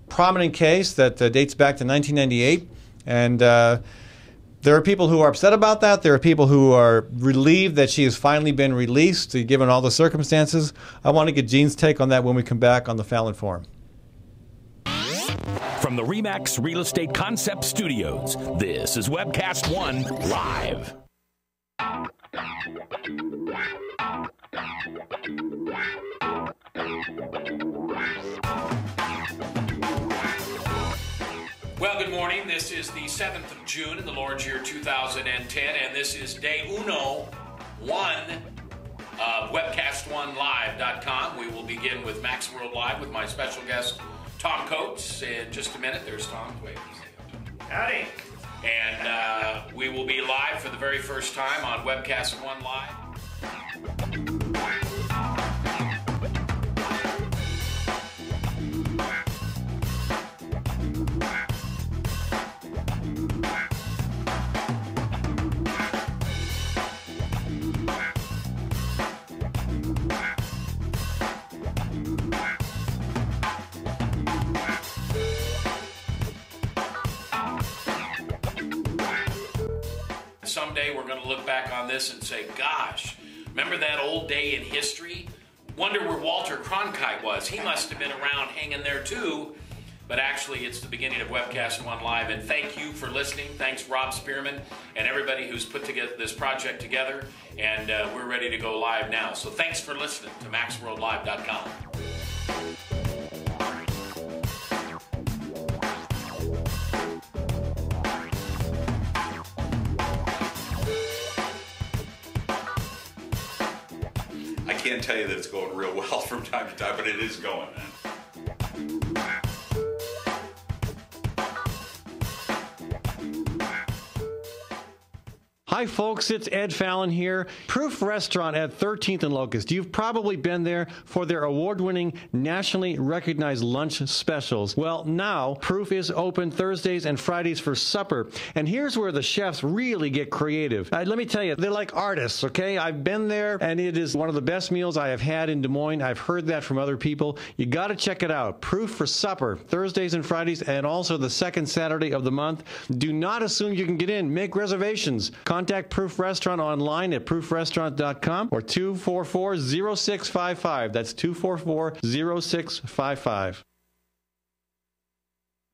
prominent case that dates back to 1998, and there are people who are upset about that. There are people who are relieved that she has finally been released, given all the circumstances. I want to get Jean's take on that when we come back on the Fallon Forum. From the RE/MAX Real Estate Concept Studios, this is Webcast One Live. Well, good morning. This is the 7th of June in the Lord's year 2010, and this is day 1 of WebcastOneLive.com. We will begin with Max World Live with my special guest, Tom Coates. In just a minute, there's Tom. Wait, howdy. And we will be live for the very first time on Webcast One Live. Someday we're going to look back on this and say, gosh, remember that old day in history? Wonder where Walter Cronkite was. He must have been around hanging there too. But actually, it's the beginning of Webcast One Live. And thank you for listening. Thanks, Rob Spearman, and everybody who's put together this project together. And we're ready to go live now. So thanks for listening to MaxWorldLive.com. I can't tell you that it's going real well from time to time, but it is going. Hi folks, it's Ed Fallon here. Proof Restaurant at 13th and Locust. You've probably been there for their award-winning, nationally recognized lunch specials. Well, now Proof is open Thursdays and Fridays for supper. And here's where the chefs really get creative. Let me tell you, they're like artists, okay? I've been there, and it is one of the best meals I have had in Des Moines. I've heard that from other people. You got to check it out. Proof for supper, Thursdays and Fridays, and also the second Saturday of the month. Do not assume you can get in. Make reservations. Contact Proof Restaurant online at proofrestaurant.com or 244-0655. That's 244-0655.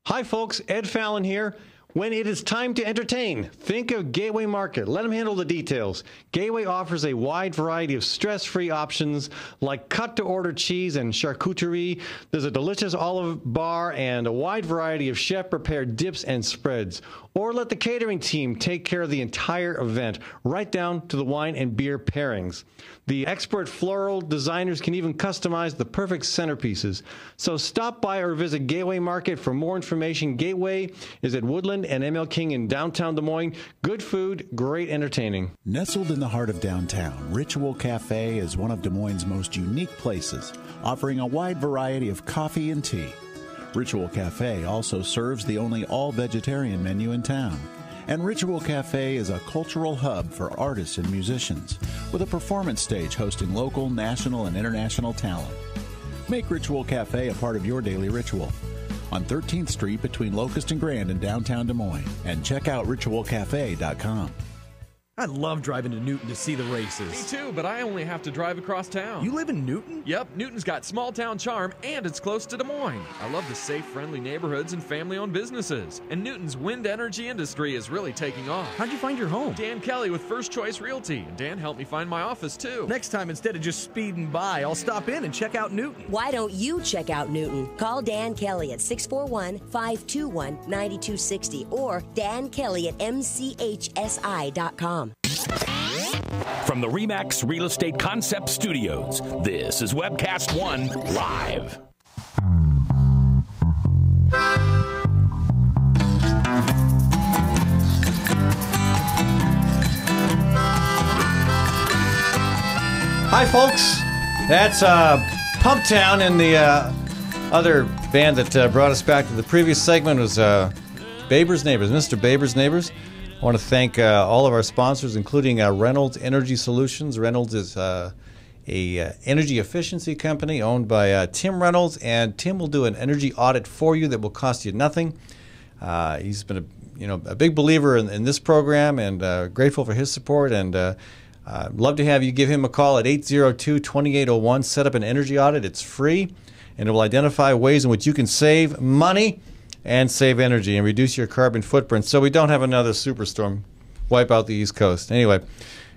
Hi folks, Ed Fallon here. When it is time to entertain, think of Gateway Market. Let them handle the details. Gateway offers a wide variety of stress-free options like cut-to-order cheese and charcuterie. There's a delicious olive bar and a wide variety of chef-prepared dips and spreads. Or let the catering team take care of the entire event, right down to the wine and beer pairings. The expert floral designers can even customize the perfect centerpieces. So stop by or visit Gateway Market for more information. Gateway is at Woodland and ML King in downtown Des Moines. Good food, great entertaining. Nestled in the heart of downtown, Ritual Cafe is one of Des Moines' most unique places, offering a wide variety of coffee and tea. Ritual Cafe also serves the only all-vegetarian menu in town. And Ritual Cafe is a cultural hub for artists and musicians, with a performance stage hosting local, national, and international talent. Make Ritual Cafe a part of your daily ritual. On 13th Street between Locust and Grand in downtown Des Moines. And check out ritualcafe.com. I love driving to Newton to see the races. Me too, but I only have to drive across town. You live in Newton? Yep, Newton's got small town charm and it's close to Des Moines. I love the safe, friendly neighborhoods and family-owned businesses. And Newton's wind energy industry is really taking off. How'd you find your home? Dan Kelly with First Choice Realty. And Dan helped me find my office too. Next time, instead of just speeding by, I'll stop in and check out Newton. Why don't you check out Newton? Call Dan Kelly at 641-521-9260 or Dan Kelly at mchsi.com. From the RE/MAX Real Estate Concept Studios, this is Webcast One Live. Hi, folks. That's Pumptown, and the other band that brought us back to the previous segment was Baber's Neighbors, Mr. Baber's Neighbors. I want to thank all of our sponsors, including Reynolds Energy Solutions. Reynolds is a energy efficiency company owned by Tim Reynolds, and Tim will do an energy audit for you that will cost you nothing. He's been a big believer in this program, and grateful for his support. And love to have you give him a call at 802-2801. Set up an energy audit. It's free, and it will identify ways in which you can save money and save energy and reduce your carbon footprint so we don't have another superstorm wipe out the East Coast. Anyway,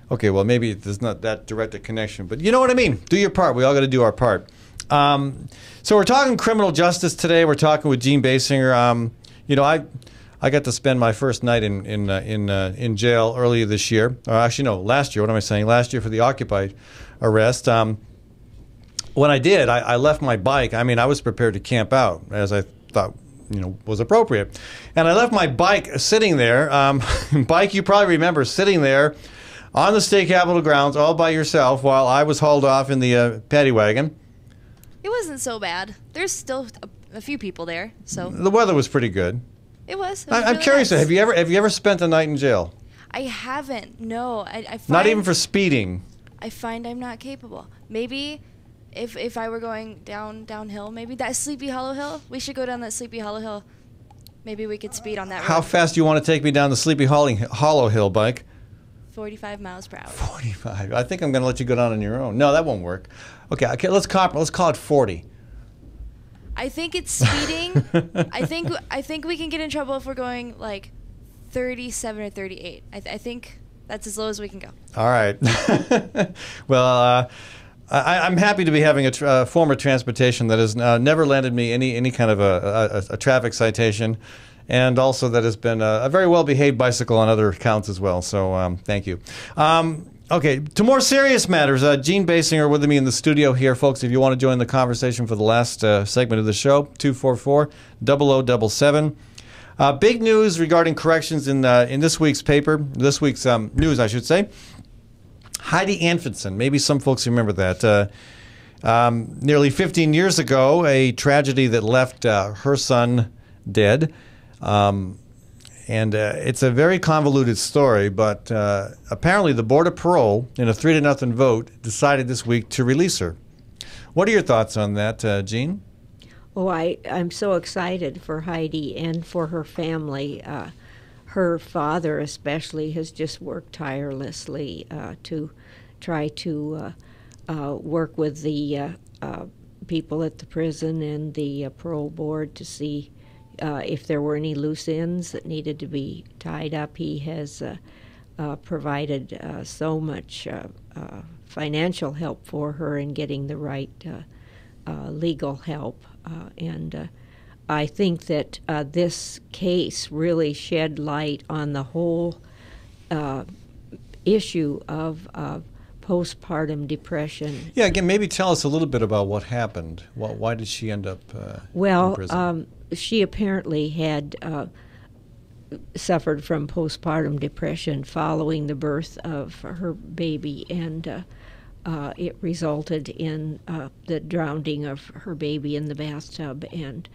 okay, well, maybe there's not that direct a connection, but you know what I mean. Do your part. We all got to do our part. So we're talking criminal justice today. We're talking with Gene Basinger. I got to spend my first night in jail earlier this year. Or actually, no, last year. What am I saying? Last year for the Occupy arrest. When I did, I left my bike. I mean, I was prepared to camp out, as I thought was appropriate. And I left my bike sitting there. Bike, you probably remember, sitting there on the state capitol grounds all by yourself while I was hauled off in the paddy wagon. It wasn't so bad. There's still a few people there, so. The weather was pretty good. It was. I'm really curious, nice. have you ever spent a night in jail? I haven't, no. I find, Not even for speeding? I find I'm not capable. Maybe if I were going downhill, maybe that Sleepy Hollow Hill, we should go down that Sleepy Hollow Hill. Maybe we could speed on that road. How fast do you want to take me down the Sleepy Hollow Hill, bike? 45 miles per hour. 45. I think I'm going to let you go down on your own. No, that won't work. Okay, let's call it 40. I think it's speeding. I think we can get in trouble if we're going like 37 or 38. I think that's as low as we can go. All right. Well, I'm happy to be having a form of transportation that has never landed me any kind of a traffic citation, and also that has been a very well-behaved bicycle on other counts as well. So thank you. Okay, to more serious matters, Gene Basinger with me in the studio here, folks. If you want to join the conversation for the last segment of the show, 244-0077. Big news regarding corrections in this week's paper, this week's news, I should say. Heidi Anfinson, maybe some folks remember that. Nearly 15 years ago, a tragedy that left her son dead. And it's a very convoluted story, but apparently the Board of Parole, in a 3-0 vote, decided this week to release her. What are your thoughts on that, Jean? Oh, I'm so excited for Heidi and for her family. Her father especially has just worked tirelessly to try to work with the people at the prison and the parole board to see if there were any loose ends that needed to be tied up. He has provided so much financial help for her in getting the right legal help. And I think that this case really shed light on the whole issue of postpartum depression. Yeah, again, maybe tell us a little bit about what happened. Why did she end up in prison? She apparently had suffered from postpartum depression following the birth of her baby, and it resulted in the drowning of her baby in the bathtub. And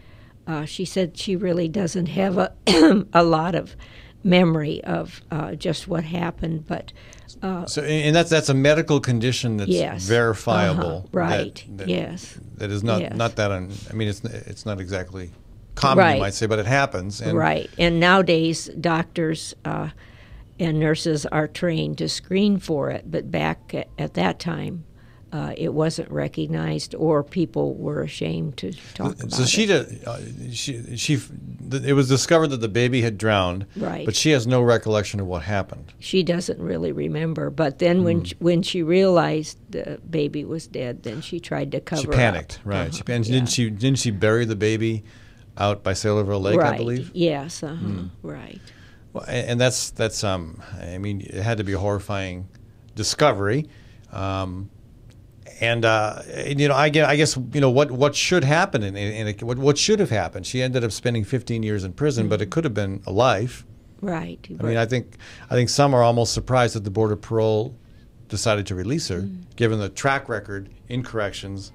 she said she really doesn't have a lot of memory of just what happened, but so, and that's a medical condition that's yes, verifiable, right? Yes, that is not yes. not that. I mean, it's not exactly common, right. You might say, but it happens. And right, and nowadays doctors and nurses are trained to screen for it, but back at that time, it wasn't recognized, or people were ashamed to talk about it. It was discovered that the baby had drowned, right. But she has no recollection of what happened. She doesn't really remember. But then when she realized the baby was dead, then she tried to cover. She panicked, up. right? Didn't she bury the baby out by Sailorville Lake, right. I believe? Yes. Right. Well, and that's I mean, it had to be a horrifying discovery. And you know, I guess you know what should happen what should have happened. She ended up spending 15 years in prison, but it could have been a life. Right. I mean, I think some are almost surprised that the Board of Parole decided to release her, given the track record in corrections.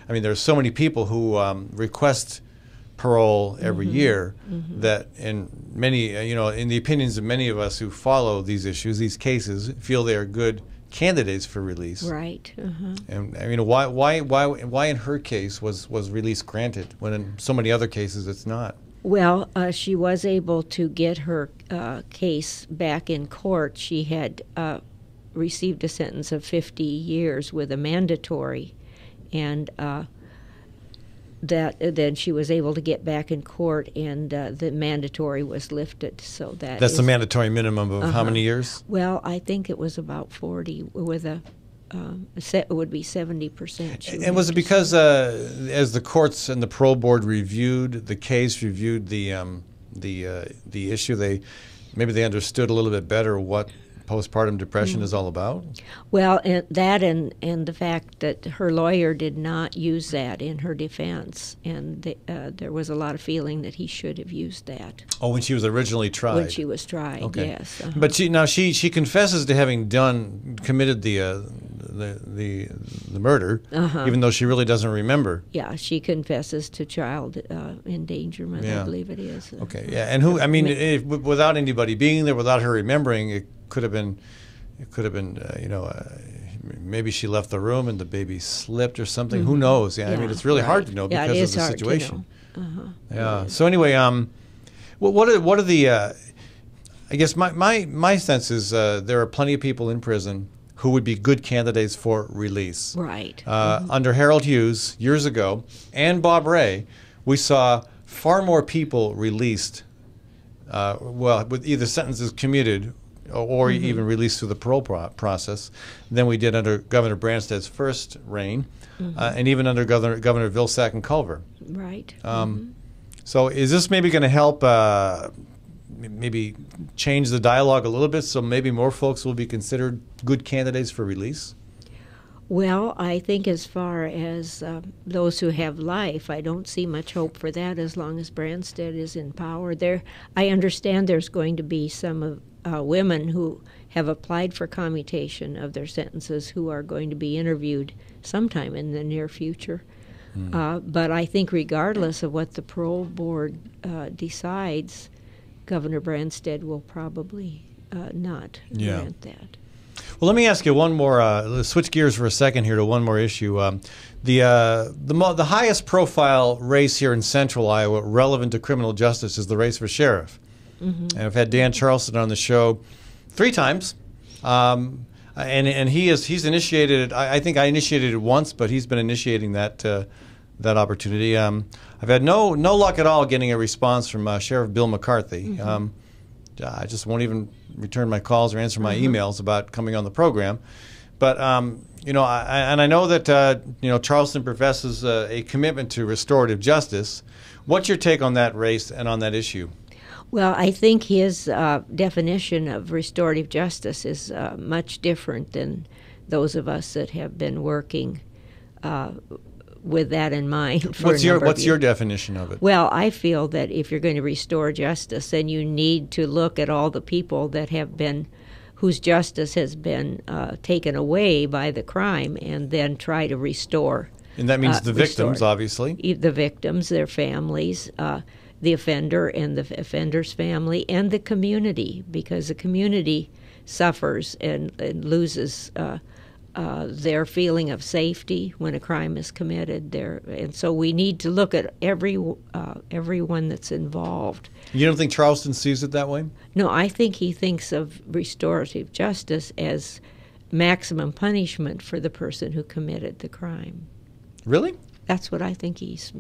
I mean, there's so many people who request parole every year that, in many, you know, in the opinions of many of us who follow these issues, these cases, feel they are good candidates for release. Right. And I mean, why in her case was release granted when in so many other cases it's not? Well, she was able to get her case back in court. She had received a sentence of 50 years with a mandatory, and then she was able to get back in court, and the mandatory was lifted. So that's the mandatory minimum of how many years? Well, I think it was about 40 with a it would be 70%. And was it because as the courts and the parole board reviewed the case, reviewed the issue, maybe they understood a little bit better what postpartum depression is all about? Well, and the fact that her lawyer did not use that in her defense, and there was a lot of feeling that he should have used that. Oh, when she was originally tried. When she was tried, okay. Yes. But she confesses to having committed the murder, even though she really doesn't remember. Yeah, she confesses to child endangerment. I believe it is. Okay, yeah, and who? I mean, without anybody being there, without her remembering, it could have been, you know, maybe she left the room and the baby slipped or something. Who knows? Yeah, I mean, it's really hard to know because of the situation. Yeah. So anyway, what are the? I guess my sense is there are plenty of people in prison who would be good candidates for release. Right. Under Harold Hughes years ago and Bob Ray, we saw far more people released. With either sentences commuted or even released through the parole process than we did under Governor Branstad's first reign, and even under Governor Vilsack and Culver. Right. So is this maybe going to help maybe change the dialogue a little bit, so maybe more folks will be considered good candidates for release? Well, I think as far as those who have life, I don't see much hope for that as long as Branstad is in power. I understand there's going to be some women who have applied for commutation of their sentences who are going to be interviewed sometime in the near future. But I think regardless of what the parole board decides, Governor Branstad will probably not grant that. Well, let me ask you one more. Let's switch gears for a second here to one more issue. The highest profile race here in Central Iowa relevant to criminal justice is the race for sheriff. And I've had Dan Charleston on the show 3 times, and he's initiated it. I think I initiated it once, but he's been initiating that that opportunity. I've had no luck at all getting a response from Sheriff Bill McCarthy. I just won't even return my calls or answer my emails about coming on the program. But you know, I know that you know, Charleston professes a commitment to restorative justice. What's your take on that race and on that issue? Well, I think his definition of restorative justice is much different than those of us that have been working with that in mind for What's your definition of it? Well, I feel that if you're going to restore justice, then you need to look at all the people that have been, whose justice has been taken away by the crime, and then try to restore. And that means the victims, obviously. The victims, their families, the offender and the offender's family, and the community, because the community suffers and loses their feeling of safety when a crime is committed. And so we need to look at everyone that's involved. You don't think Charleston sees it that way? No, I think he thinks of restorative justice as maximum punishment for the person who committed the crime. Really? That's what I think he's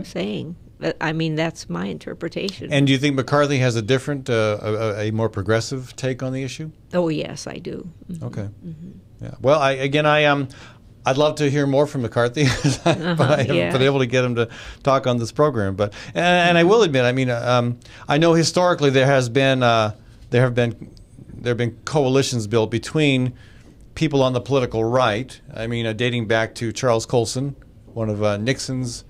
saying. I mean, that's my interpretation. And do you think McCarthy has a different, a more progressive take on the issue? Oh, yes, I do. Okay. Yeah. Well, I'd love to hear more from McCarthy, but I haven't been able to get him to talk on this program. But and I will admit, I mean, I know historically there have been coalitions built between people on the political right. I mean, dating back to Charles Colson, one of Nixon's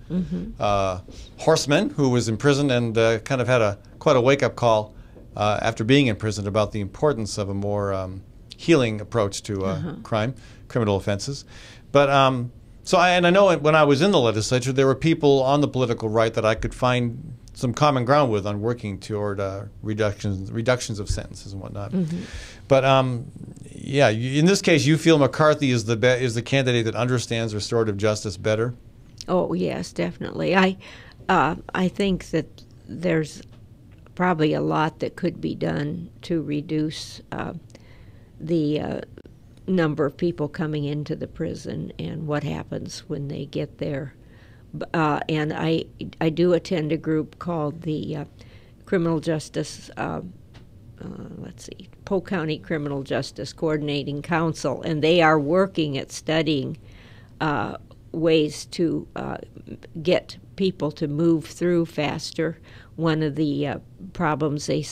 horsemen, who was in prison and kind of had quite a wake-up call after being in prison about the importance of a more healing approach to crime, criminal offenses. But I know when I was in the legislature, there were people on the political right that I could find some common ground with on working toward reductions of sentences and whatnot. But yeah, in this case, you feel McCarthy is the candidate that understands restorative justice better? Oh yes, definitely. I think that there's probably a lot that could be done to reduce the number of people coming into the prison and what happens when they get there. And I do attend a group called the Criminal Justice, Polk County Criminal Justice Coordinating Council, and they are working at studying ways to get people to move through faster. One of the problems they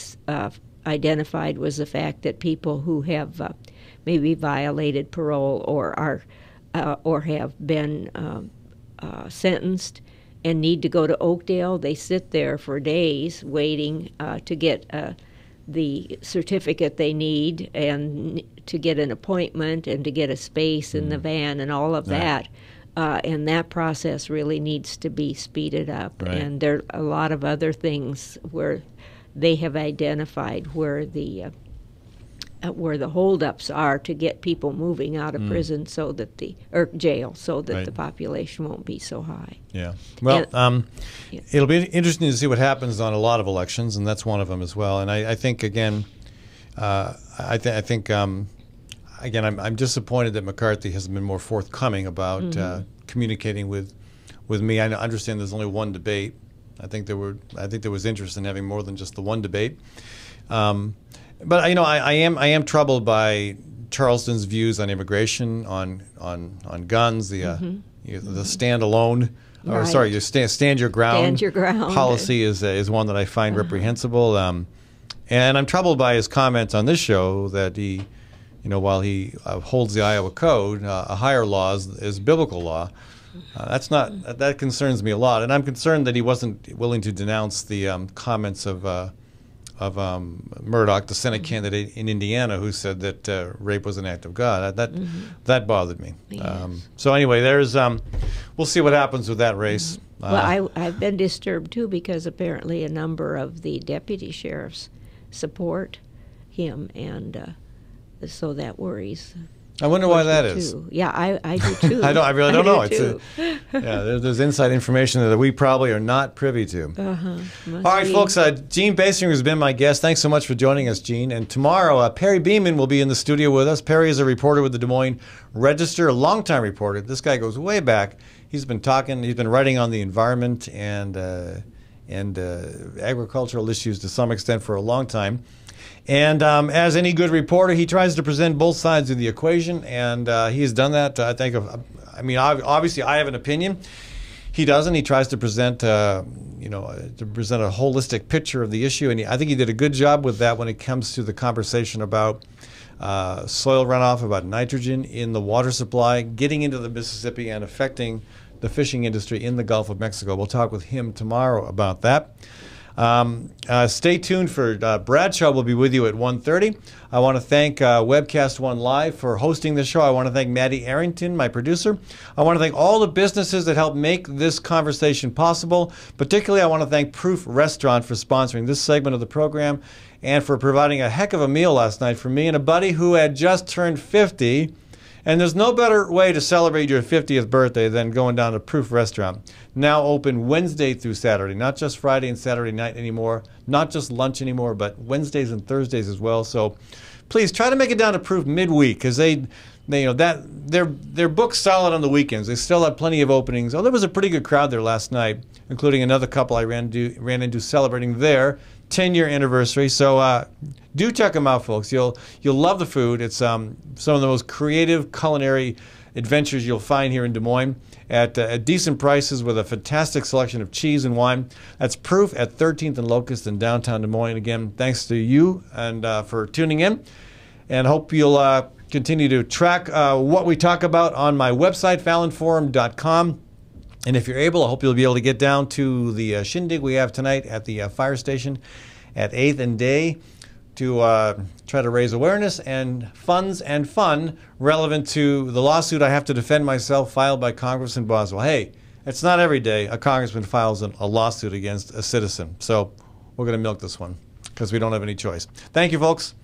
identified was the fact that people who have maybe violated parole or have been sentenced and need to go to Oakdale, they sit there for days waiting to get the certificate they need and to get an appointment and to get a space in the van and all of that. And that process really needs to be speeded up. Right. And there are a lot of other things where they have identified where the holdups are to get people moving out of prison so that jail so that the population won't be so high. Yeah. Well, it'll be interesting to see what happens on a lot of elections, and that's one of them as well. And I think again, I think again, I'm disappointed that McCarthy hasn't been more forthcoming about communicating with me. I understand there's only one debate. I think there was interest in having more than just the one debate. But you know, I am troubled by Charleston's views on immigration, on guns, the stand alone, or sorry, you stand your ground. Policy is one that I find reprehensible. And I'm troubled by his comments on this show that he, you know, while he holds the Iowa Code, a higher law is biblical law. That concerns me a lot, and I'm concerned that he wasn't willing to denounce the comments of Murdoch, the Senate candidate in Indiana, who said that rape was an act of God. That bothered me. Yes. So anyway, we'll see what happens with that race. Well, I've been disturbed too because apparently a number of the deputy sheriffs support him, and so that worries. I wonder why that is. Yeah, I do too. I really don't know. Do There's inside information that we probably are not privy to. All right, folks. Gene Basinger has been my guest. Thanks so much for joining us, Gene. And tomorrow, Perry Beeman will be in the studio with us. Perry is a reporter with the Des Moines Register, a longtime reporter. This guy goes way back. He's been writing on the environment and agricultural issues to some extent for a long time. And as any good reporter, he tries to present both sides of the equation, and he has done that. Obviously, I have an opinion. He doesn't. He tries to present, to present a holistic picture of the issue, and I think he did a good job with that when it comes to the conversation about soil runoff, about nitrogen in the water supply, getting into the Mississippi and affecting the fishing industry in the Gulf of Mexico. We'll talk with him tomorrow about that. Stay tuned for Bradshaw will be with you at 1:30. I want to thank Webcast One Live for hosting the show. I want to thank Maddie Arrington, my producer. I want to thank all the businesses that helped make this conversation possible. Particularly, I want to thank Proof Restaurant for sponsoring this segment of the program and for providing a heck of a meal last night for me and a buddy who had just turned 50. And there's no better way to celebrate your 50th birthday than going down to Proof Restaurant. Now open Wednesday through Saturday, not just Friday and Saturday night anymore, not just lunch anymore, but Wednesdays and Thursdays as well. So please try to make it down to Proof midweek, because they're booked solid on the weekends. They still have plenty of openings. Oh, there was a pretty good crowd there last night, including another couple I ran into celebrating their 10-year anniversary. So do check them out, folks. You'll love the food. It's some of the most creative culinary adventures you'll find here in Des Moines at decent prices with a fantastic selection of cheese and wine. That's Proof at 13th and Locust in downtown Des Moines. Again, thanks to you and for tuning in, and hope you'll continue to track what we talk about on my website, fallonforum.com. And if you're able, I hope you'll be able to get down to the shindig we have tonight at the fire station at 8th and Day to try to raise awareness and funds and fun relevant to the lawsuit I have to defend myself filed by Congressman Boswell. Hey, it's not every day a congressman files a lawsuit against a citizen. So we're going to milk this one because we don't have any choice. Thank you, folks.